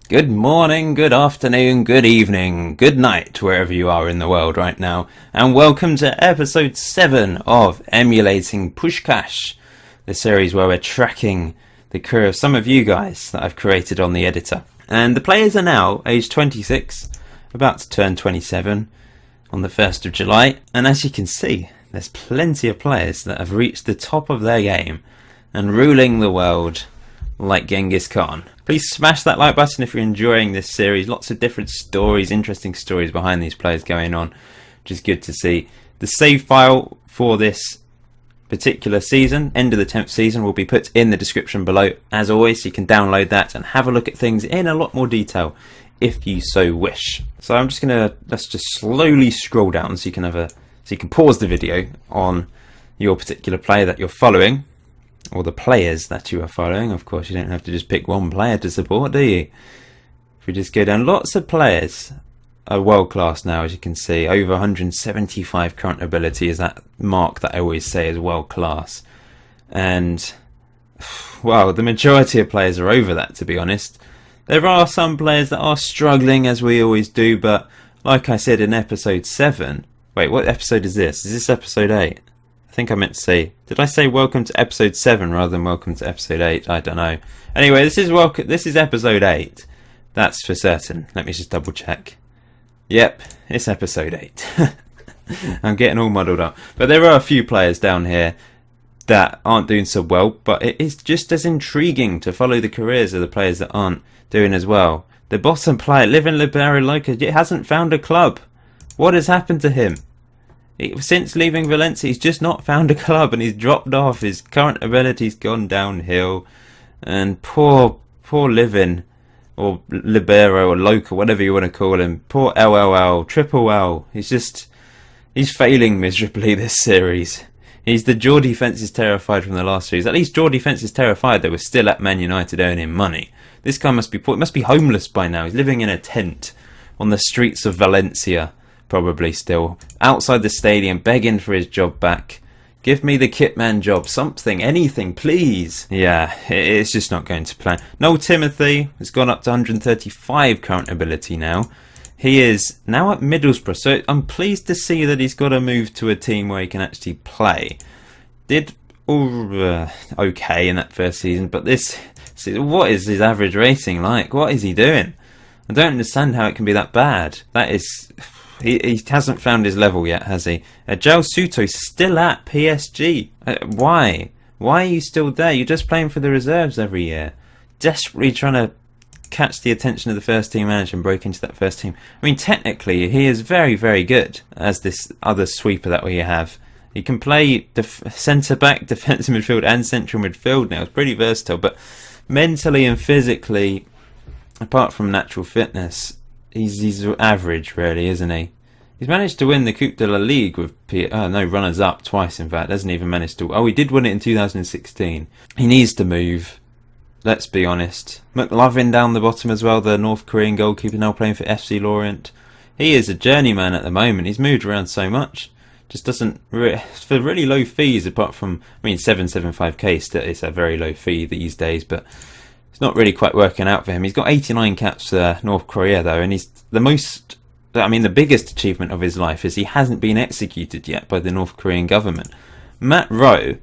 Good morning, good afternoon, good evening, good night, wherever you are in the world right now, and welcome to episode 7 of Emulating Puskas, the series where we're tracking the career of some of you guys that I've created on the editor. And the players are now aged 26, about to turn 27 on the 1st of July, and as you can see, there's plenty of players that have reached the top of their game and ruling the world like Genghis Khan. Please smash that like button if you're enjoying this series. Lots of different stories, interesting stories behind these players going on, which is good to see. The save file for this particular season, end of the 10th season, will be put in the description below. As always, you can download that and have a look at things in a lot more detail if you so wish. So I'm just let's just slowly scroll down so you can pause the video on your particular player that you're following, or the players that you are following. Of course, you don't have to just pick one player to support, do you? If we just go down, lots of players are world class now, as you can see. Over 175 current ability is that mark that I always say is world class. And, well, the majority of players are over that, to be honest. There are some players that are struggling, as we always do, but like I said in episode 7... Wait, what episode is this? Is this episode 8? I think I meant to say... Did I say welcome to episode 7 rather than welcome to episode 8? I don't know. Anyway, this is episode 8. That's for certain. Let me just double check. Yep, it's episode 8. I'm getting all muddled up. But there are a few players down here that aren't doing so well, but it is just as intriguing to follow the careers of the players that aren't doing as well. The bottom player, living Libero like it hasn't found a club. What has happened to him? Since leaving Valencia, he's just not found a club and he's dropped off. His current ability's gone downhill. And poor Living, or Libero, or Loca, whatever you want to call him. Poor LLL, Triple L. He's failing miserably this series. He's the Jaw Defence is terrified from the last series. At least Jaw Defence is terrified they were still at Man United earning money. This guy must be homeless by now. He's living in a tent on the streets of Valencia. Probably still outside the stadium begging for his job back. Give me the kitman job, something, anything, please. Yeah, it's just not going to plan. No, Timothy has gone up to 135 current ability now. He is now at Middlesbrough, so I'm pleased to see that he's got to move to a team where he can actually play. Did okay in that first season, but what is his average rating like? What is he doing? I don't understand how it can be that bad. That is... He hasn't found his level yet, has he? João Souto still at PSG. Why? Why are you still there? You're just playing for the reserves every year. Desperately trying to catch the attention of the first team manager and break into that first team. I mean, technically, he is very, very good as this other sweeper that we have. He can play centre-back, defensive midfield and central midfield now. It's pretty versatile, but mentally and physically, apart from natural fitness... He's average, really, isn't he? He's managed to win the Coupe de la Ligue with runners-up twice, in fact. Hasn't even managed to... Oh, he did win it in 2016. He needs to move. Let's be honest. McLovin down the bottom as well, the North Korean goalkeeper now playing for FC Lorient. He is a journeyman at the moment. He's moved around so much. Just doesn't... For really low fees, apart from... I mean, 775k is a very low fee these days, but... It's not really quite working out for him. He's got 89 caps for North Korea, though, and he's the biggest achievement of his life is he hasn't been executed yet by the North Korean government. Matt Rowe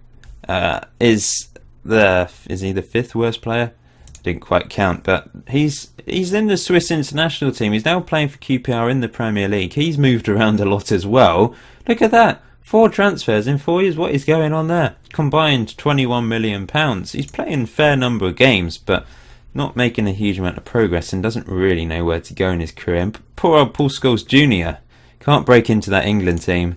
is he the 5th worst player? I didn't quite count, but he's in the Swiss international team. He's now playing for QPR in the Premier League. He's moved around a lot as well. Look at that. 4 transfers in 4 years. What is going on there? Combined £21 million. He's playing a fair number of games, but not making a huge amount of progress and doesn't really know where to go in his career. And poor old Puskas Jr. can't break into that England team.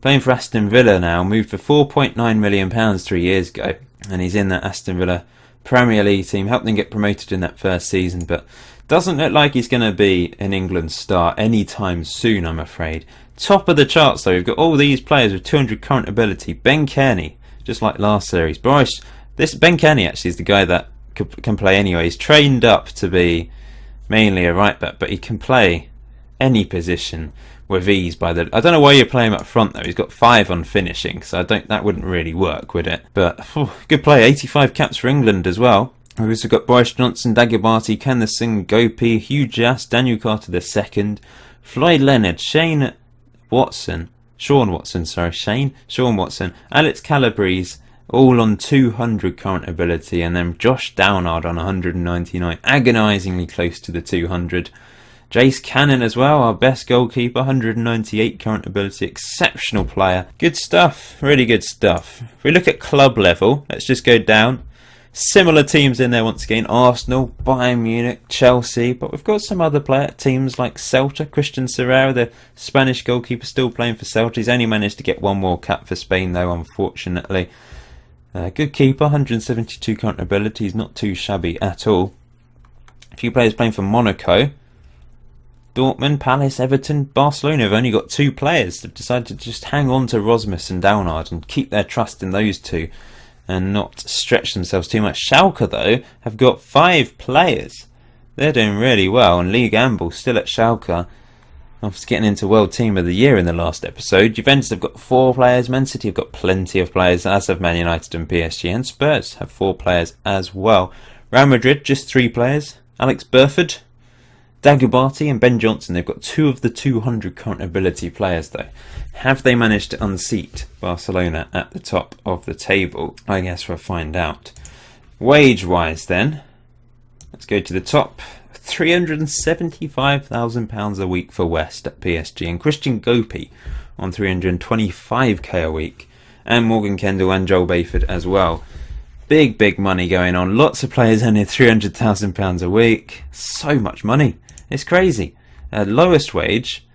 Playing for Aston Villa now. Moved for £4.9 million 3 years ago. And he's in that Aston Villa Premier League team. Helped them get promoted in that first season, but doesn't look like he's going to be an England star anytime soon, I'm afraid. Top of the charts, though, we've got all these players with 200 current ability. Ben Kearney, just like last series. This Ben Kearney actually is the guy that can play anyway. He's trained up to be mainly a right back, but he can play any position with ease. I don't know why you're playing him up front, though. He's got 5 on finishing, so that wouldn't really work, would it? But good play. 85 caps for England as well. We've also got Boris Johnson, Dagobati, Ken the Singh, Gopi, Hugh Jass, Daniel Carter II, Floyd Leonard, Sean Watson, Alex Calabrese, all on 200 current ability, and then Josh Downard on 199, agonisingly close to the 200. Jace Cannon as well, our best goalkeeper, 198 current ability, exceptional player. Good stuff, really good stuff. If we look at club level, let's just go down. Similar teams in there once again, Arsenal, Bayern Munich, Chelsea, but we've got some other teams like Celta. Christian Serrera, the Spanish goalkeeper, still playing for Celta. He's only managed to get one more cap for Spain though, unfortunately. Good keeper, 172 current ability, he's not too shabby at all. A few players playing for Monaco. Dortmund, Palace, Everton, Barcelona have only got 2 players. They've decided to just hang on to Rosmus and Downard and keep their trust in those 2 and not stretch themselves too much. Schalke, though, have got 5 players. They're doing really well, and Lee Gamble still at Schalke after getting into World Team of the Year in the last episode. Juventus have got 4 players, Man City have got plenty of players, as have Man United and PSG, and Spurs have 4 players as well. Real Madrid, just 3 players. Alex Burford, Dagobati and Ben Johnson, they've got 2 of the 200 current ability players though. Have they managed to unseat Barcelona at the top of the table? I guess we'll find out. Wage-wise then, let's go to the top. £375,000 a week for West at PSG, and Christian Gopi on £325k a week, and Morgan Kendall and Joel Bayford as well. Big money going on. Lots of players earning £300,000 a week. So much money. It's crazy. Lowest wage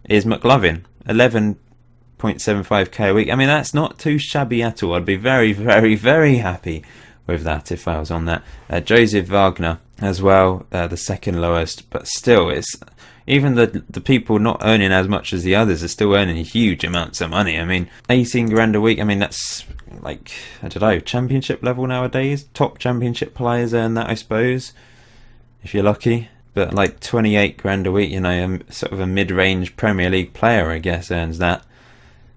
is McLovin, 11.75k a week. I mean, that's not too shabby at all. I'd be very happy with that if I was on that. Joseph Wagner as well, the second lowest, but still, it's even the people not earning as much as the others are still earning huge amounts of money. I mean, 18 grand a week. I mean, that's like, I don't know, championship level nowadays. Top championship players earn that, I suppose, if you're lucky. But like 28 grand a week, you know, sort of a mid-range Premier League player, I guess, earns that.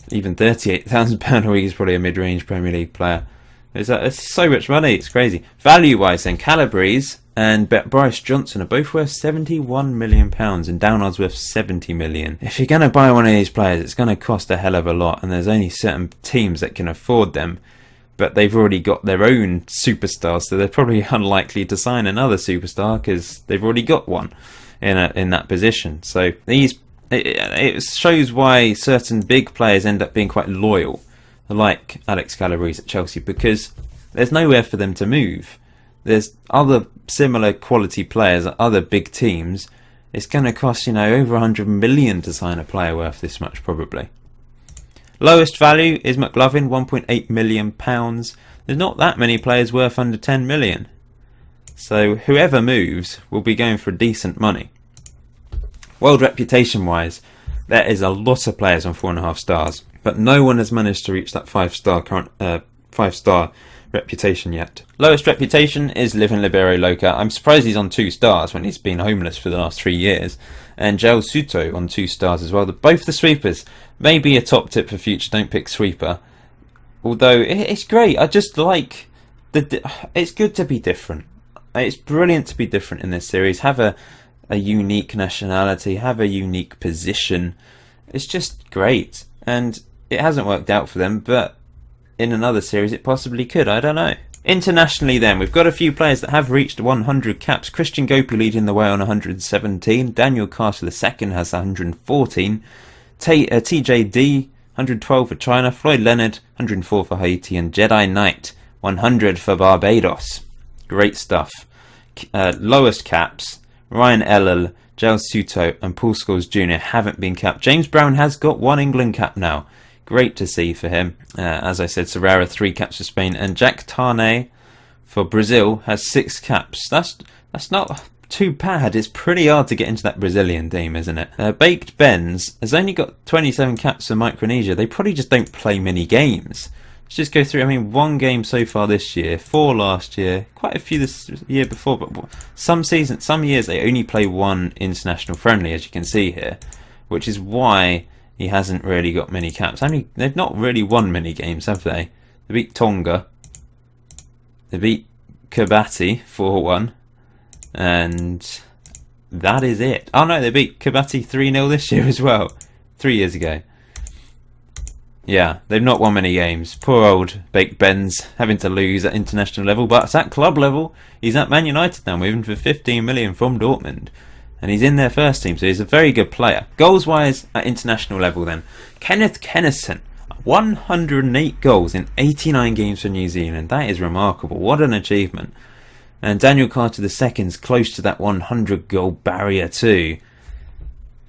Even £38,000 a week is probably a mid-range Premier League player. It's so much money, it's crazy. Value-wise then, Calabrese and Boris Johnson are both worth £71 million, and Downard's worth £70 million. If you're going to buy one of these players, it's going to cost a hell of a lot, and there's only certain teams that can afford them, but they've already got their own superstars, so they're probably unlikely to sign another superstar because they've already got one in that position. So it shows why certain big players end up being quite loyal, like Alex Calabrese at Chelsea, because there's nowhere for them to move. There's other similar quality players at other big teams. It's going to cost, you know, over 100 million to sign a player worth this much, probably. Lowest value is McLovin, £1.8 million. There's not that many players worth under 10 million. So whoever moves will be going for decent money. World reputation wise, there is a lot of players on 4.5 stars, but no one has managed to reach that 5-star reputation yet. Lowest reputation is Libero Loca. I'm surprised he's on 2 stars when he's been homeless for the last 3 years. And Joel Suto on 2 stars as well. Both the sweepers. Maybe a top tip for future, don't pick sweeper. Although it's great, I just like it's good to be different. It's brilliant to be different in this series. Have a unique nationality, have a unique position. It's just great, and it hasn't worked out for them, but in another series it possibly could, I don't know. Internationally then, we've got a few players that have reached 100 caps. Christian Gopi leading the way on 117, Daniel Carter II has 114, TJD 112 for China, Floyd Leonard 104 for Haiti, and Jedi Knight 100 for Barbados. Great stuff. Lowest caps, Ryan Ellel, Joel Suto and Paul Scholes Jr. haven't been capped. James Brown has got 1 England cap now. Great to see for him. As I said, Serrera 3 caps for Spain, and Jack Tarnay for Brazil has 6 caps. That's not too bad. It's pretty hard to get into that Brazilian team, isn't it? Baked Benz has only got 27 caps for Micronesia. They probably just don't play many games. Let's just go through. I mean, 1 game so far this year, 4 last year, quite a few this year before, but some years they only play 1 international friendly, as you can see here, which is why he hasn't really got many caps. They've not really won many games, have they? They beat Tonga. They beat Kabati 4-1. And that is it. Oh no, they beat Kabati 3-0 this year as well. 3 years ago. Yeah, they've not won many games. Poor old Baked Ben's having to lose at international level, but it's at club level. He's at Man United now, moving for 15 million from Dortmund. And he's in their first team, so he's a very good player. Goals-wise, at international level then, Kenneth Kennison, 108 goals in 89 games for New Zealand. That is remarkable. What an achievement. And Daniel Carter II's close to that 100 goal barrier too.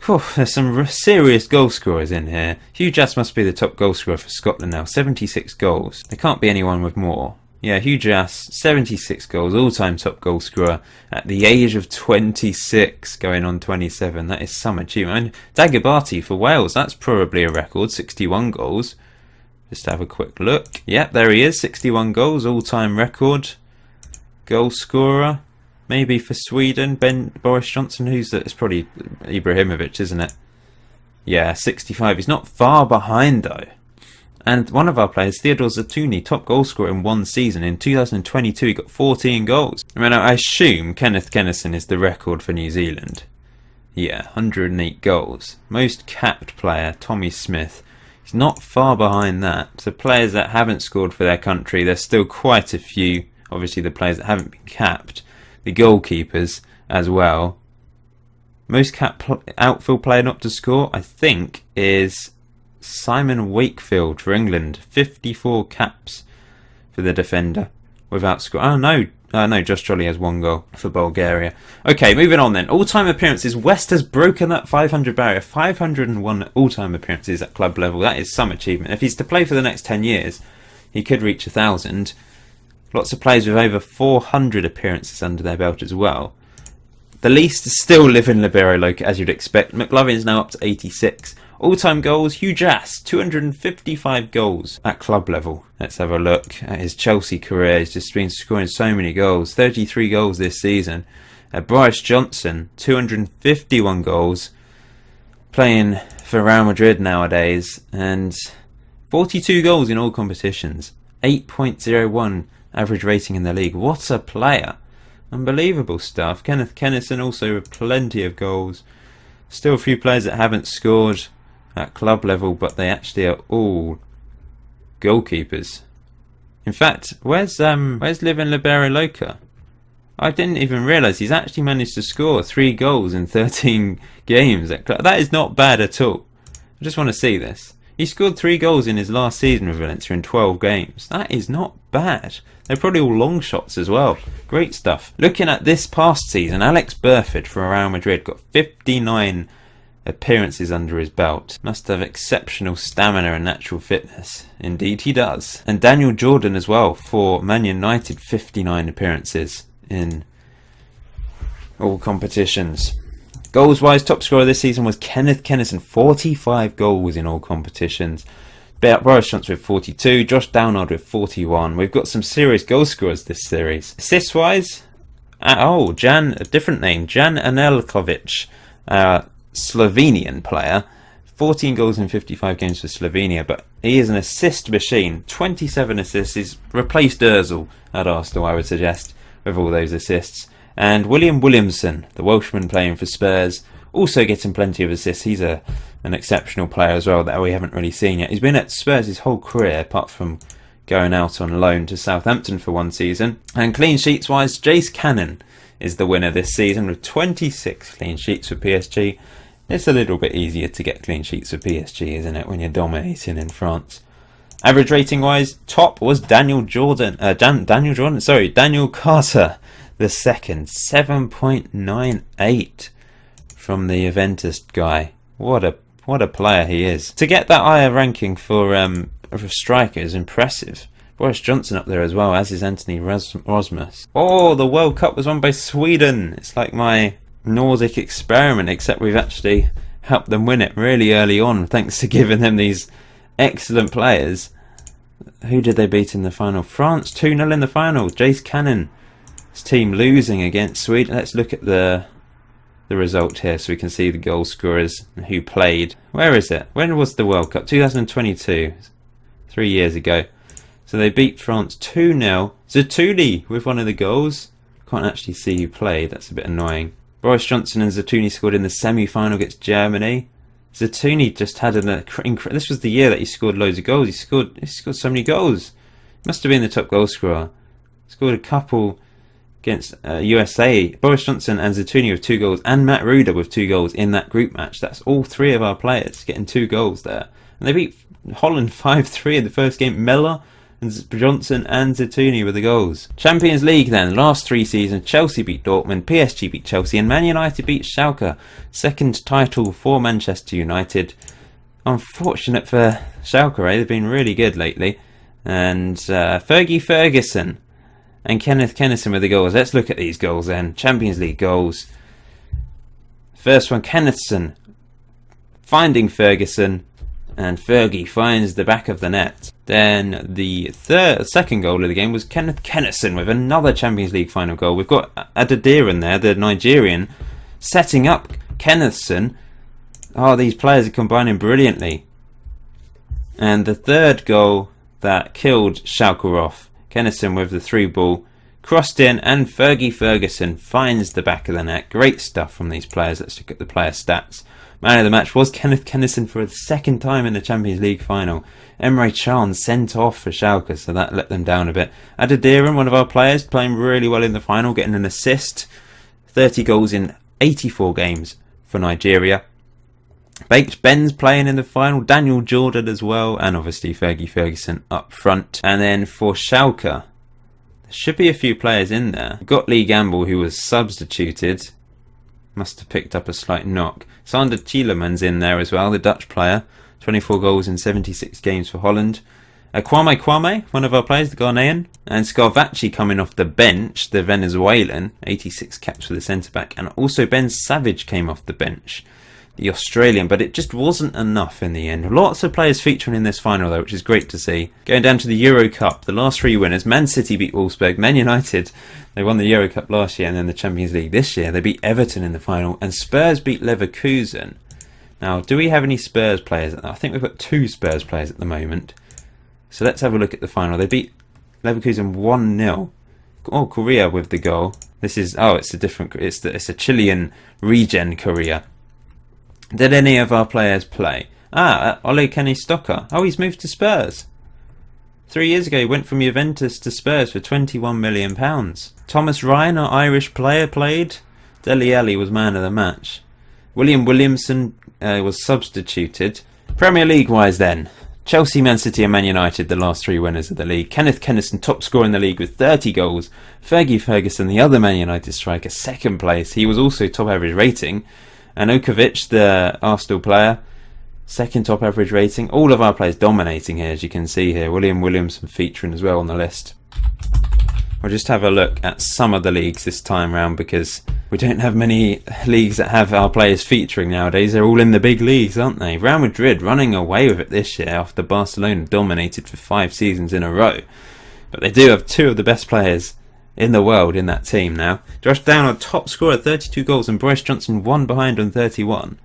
Whew, there's some serious goal scorers in here. Hugh Jass must be the top goal scorer for Scotland now, 76 goals. There can't be anyone with more. Yeah, Hugh Jass, 76 goals, all-time top goal scorer at the age of 26, going on 27. That is some achievement. And Dagobati for Wales, that's probably a record, 61 goals. Just have a quick look. Yep, there he is, 61 goals, all-time record. Goal scorer. Maybe for Sweden, Boris Johnson, it's probably Ibrahimovic, isn't it? Yeah, 65. He's not far behind though. And one of our players, Theodore Zatuni, top goal scorer in one season. In 2022, he got 14 goals. I mean, I assume Kenneth Kennison is the record for New Zealand. Yeah, 108 goals. Most capped player, Tommy Smith. He's not far behind that. So players that haven't scored for their country, there's still quite a few. Obviously, the players that haven't been capped. The goalkeepers as well. Most capped outfield player not to score, I think, is Simon Wakefield for England. 54 caps for the defender without score. Oh no, Josh Jolly has 1 goal for Bulgaria. Okay, moving on then. All-time appearances. West has broken that 500 barrier. 501 all-time appearances at club level. That is some achievement. If he's to play for the next 10 years, he could reach 1,000. Lots of players with over 400 appearances under their belt as well. The least still live in Libero Loca, as you'd expect. McLovin is now up to 86. All-time goals, Hugh Jass, 255 goals at club level. Let's have a look at his Chelsea career. He's just been scoring so many goals. 33 goals this season. Boris Johnson, 251 goals. Playing for Real Madrid nowadays. And 42 goals in all competitions. 8.01 average rating in the league. What a player. Unbelievable stuff. Kenneth Kennison also with plenty of goals. Still a few players that haven't scored at club level, but they actually are all goalkeepers. In fact, where's Livin Libero Loca? I didn't even realise he's actually managed to score 3 goals in 13 games at club. That is not bad at all. I just want to see this. He scored 3 goals in his last season with Valencia in 12 games. That is not bad. They're probably all long shots as well. Great stuff. Looking at this past season, Alex Burford from Real Madrid got 59 appearances under his belt. Must have exceptional stamina and natural fitness. Indeed he does. And Daniel Jordan as well for Man United, 59 appearances in all competitions. Goals-wise, top scorer this season was Kenneth Kennison, 45 goals in all competitions. Boris Johnson with 42, Josh Downard with 41. We've got some serious goal scorers this series. Assists-wise, a different name, Jan Anelkovic, Slovenian player. 14 goals in 55 games for Slovenia, but he is an assist machine. 27 assists. He's replaced Ozil at Arsenal, I would suggest, with all those assists. And William Williamson, the Welshman playing for Spurs, also getting plenty of assists. He's an exceptional player as well that we haven't really seen yet. He's been at Spurs his whole career, apart from going out on loan to Southampton for one season. And clean sheets wise, Jace Cannon is the winner this season with 26 clean sheets for PSG. It's a little bit easier to get clean sheets for PSG, isn't it, when you're dominating in France. Average rating wise, top was Daniel Carter the second, 7.98 from the Juventus guy. What a player he is. To get that higher ranking for a striker is impressive. Boris Johnson up there as well, as is Anthony Rosmus. Oh, the World Cup was won by Sweden. It's like my Nordic experiment, except we've actually helped them win it really early on, thanks to giving them these excellent players. Who did they beat in the final? France, 2-0 in the final. Jace Cannon. His team losing against Sweden. Let's look at the result here so we can see the goal scorers and who played. Where is it? When was the World Cup? 2022. 3 years ago. So they beat France 2-0. Zatuli with one of the goals. Can't actually see who played, that's a bit annoying. Boris Johnson and Zatuni scored in the semi-final against Germany. Zatuni just had this was the year that he scored loads of goals. He scored so many goals. Must have been the top goal scorer. Scored a couple against USA. Boris Johnson and Zatuni with 2 goals, and Matt Ruder with 2 goals in that group match. That's all 3 of our players getting 2 goals there. And they beat Holland 5-3 in the first game. Miller and Johnson and Zatuni with the goals. Champions League then, last 3 seasons, Chelsea beat Dortmund, PSG beat Chelsea, and Man United beat Schalke. Second title for Manchester United. Unfortunate for Schalke, they've been really good lately. And Fergie Ferguson and Kenneth Kennison with the goals. Let's look at these goals then. Champions League goals. First one, Kennison finding Ferguson, and Fergie finds the back of the net. Then the second goal of the game was Kenneth Kennison with another Champions League final goal. We've got Adediran there, the Nigerian, setting up Kennison. Oh, these players are combining brilliantly. And the third goal that killed Schalke off, Kennison with the through ball, crossed in, and Fergie Ferguson finds the back of the net. Great stuff from these players. Let's look at the player stats. Man of the match was Kenneth Kennison for the second time in the Champions League final. Emre Can sent off for Schalke, so that let them down a bit. Adediran, one of our players, playing really well in the final, getting an assist. 30 goals in 84 games for Nigeria. Baked Ben's playing in the final, Daniel Jordan as well, and obviously Fergie Ferguson up front. And then for Schalke, there should be a few players in there. We've got Lee Gamble, who was substituted. Must have picked up a slight knock. Sander Tielemans in there as well, the Dutch player. 24 goals in 76 games for Holland. Kwame, one of our players, the Ghanaian. And Scarvacci coming off the bench, the Venezuelan. 86 caps for the centre-back. And also Ben Savage came off the bench, the Australian. But it just wasn't enough in the end. Lots of players featuring in this final though, which is great to see. Going down to the Euro Cup, the last 3 winners. Man City beat Wolfsburg. Man United, they won the Euro Cup last year, and then the Champions League this year. They beat Everton in the final. And Spurs beat Leverkusen. Now, do we have any Spurs players? I think we've got 2 Spurs players at the moment. So let's have a look at the final. They beat Leverkusen 1-0. Oh, Korea with the goal. This is, it's a different, it's a Chilean regen Korea. Did any of our players play? Ole Kenny Stocker. Oh, he's moved to Spurs. 3 years ago, he went from Juventus to Spurs for £21 million. Thomas Ryan, our Irish player, played. Dele Alli was man of the match. William Williamson was substituted. Premier League-wise then, Chelsea, Man City and Man United, the last 3 winners of the league. Kenneth Kennison, top scorer in the league with 30 goals. Fergie Ferguson, the other Man United striker, second place. He was also top average rating. And Okovic, the Arsenal player, second top average rating. All of our players dominating here, as you can see here. William Williamson featuring as well on the list. We'll just have a look at some of the leagues this time round, because we don't have many leagues that have our players featuring nowadays. They're all in the big leagues, aren't they? Real Madrid running away with it this year after Barcelona dominated for 5 seasons in a row. But they do have 2 of the best players in the world in that team now. Josh Down, our top scorer, 32 goals, and Boris Johnson 1 behind on 31.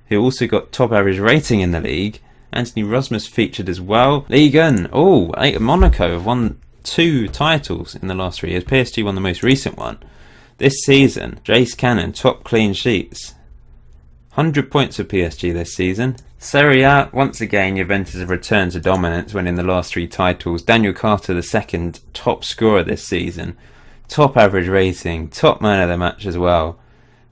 Who also got top average rating in the league. Anthony Rasmus featured as well. Ligue 1, Monaco have won 2 titles in the last 3 years. PSG won the most recent one. This season, Jace Cannon, top clean sheets. 100 points for PSG this season. Serie A, once again, Juventus have returned to dominance, winning the last 3 titles. Daniel Carter, the second top scorer this season. Top average rating, top man of the match as well.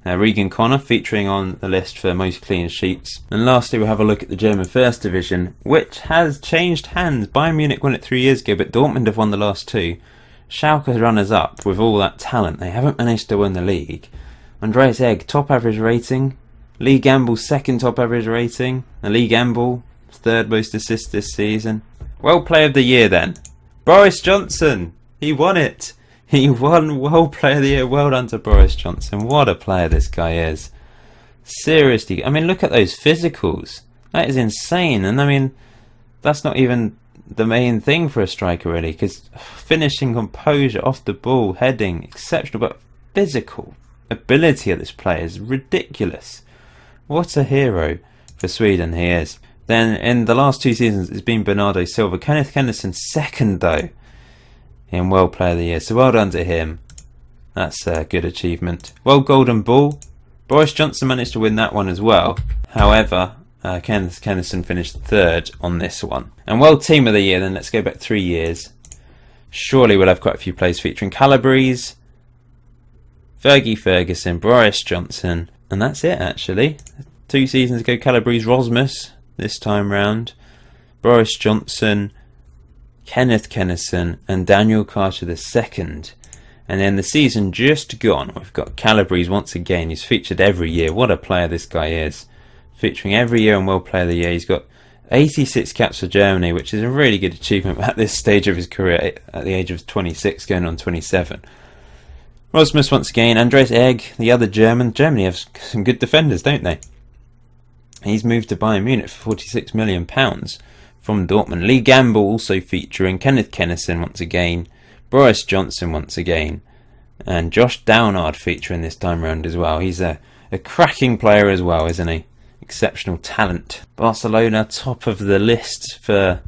Regan Connor featuring on the list for most clean sheets. And lastly, we'll have a look at the German First Division, which has changed hands. Bayern Munich won it 3 years ago, but Dortmund have won the last 2. Schalke runners-up with all that talent. They haven't managed to win the league. Andreas Egg, top average rating. Lee Gamble, second top average rating. And Lee Gamble, third most assists this season. World Player of the Year then. Boris Johnson. He won it. He won World Player of the Year. Well done to Boris Johnson. What a player this guy is. Seriously. I mean, look at those physicals. That is insane. And I mean, that's not even the main thing for a striker really, because finishing, composure, off the ball, heading, exceptional, but physical ability of this player is ridiculous. What a hero for Sweden he is. Then in the last 2 seasons it's been Bernardo Silva. Kenneth Henderson second though in World Player of the Year, so well done to him. That's a good achievement. World Golden Ball, Boris Johnson managed to win that one as well. However, Kenneth Henderson finished third on this one. And World Team of the Year, then let's go back 3 years. Surely we'll have quite a few players featuring Calabrese, Fergie Ferguson, Boris Johnson, and that's it actually. 2 seasons ago, Calabrese, Rosmus. This time round, Boris Johnson, Kenneth Kenison and Daniel Carter II. And then the season just gone, we've got Calabrese once again. He's featured every year. What a player this guy is. Featuring every year in World Player of the Year. He's got 86 caps for Germany, which is a really good achievement at this stage of his career, at the age of 26 going on 27. Rosmus once again, Andreas Egg, the other German. Germany have some good defenders, don't they? He's moved to Bayern Munich for £46 million from Dortmund. Lee Gamble also featuring, Kenneth Kenison once again, Boris Johnson once again, and Josh Downard featuring this time round as well. He's a cracking player as well, isn't he? Exceptional talent. Barcelona top of the list for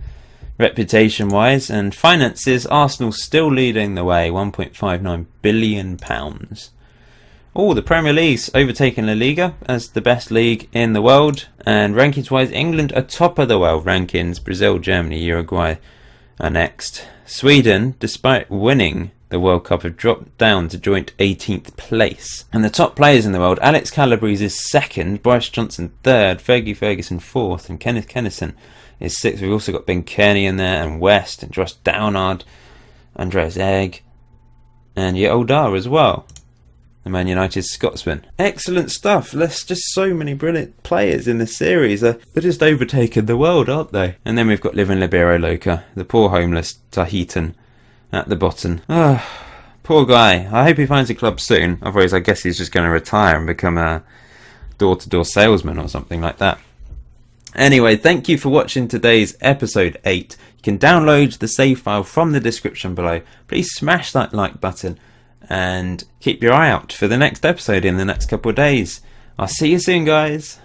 reputation wise, and finances, Arsenal still leading the way, £1.59 billion. Oh, the Premier League's overtaken La Liga as the best league in the world. And rankings-wise, England are top of the world rankings. Brazil, Germany, Uruguay are next. Sweden, despite winning the World Cup, have dropped down to joint 18th place. And the top players in the world, Alex Calabrese is second, Boris Johnson third, Fergie Ferguson fourth, and Kenneth Kenison is sixth. We've also got Ben Kearney in there, and West, and Josh Downard, Andreas Egg, and Yeldar as well. The Man United Scotsman. Excellent stuff. There's just so many brilliant players in this series. They're just overtaking the world, aren't they? And then we've got Living Libero Loca, the poor homeless Tahitan at the bottom. Poor guy. I hope he finds a club soon. Otherwise, I guess he's just going to retire and become a door-to-door salesman or something like that. Anyway, thank you for watching today's episode 8. You can download the save file from the description below. Please smash that like button and keep your eye out for the next episode in the next couple of days. I'll see you soon, guys.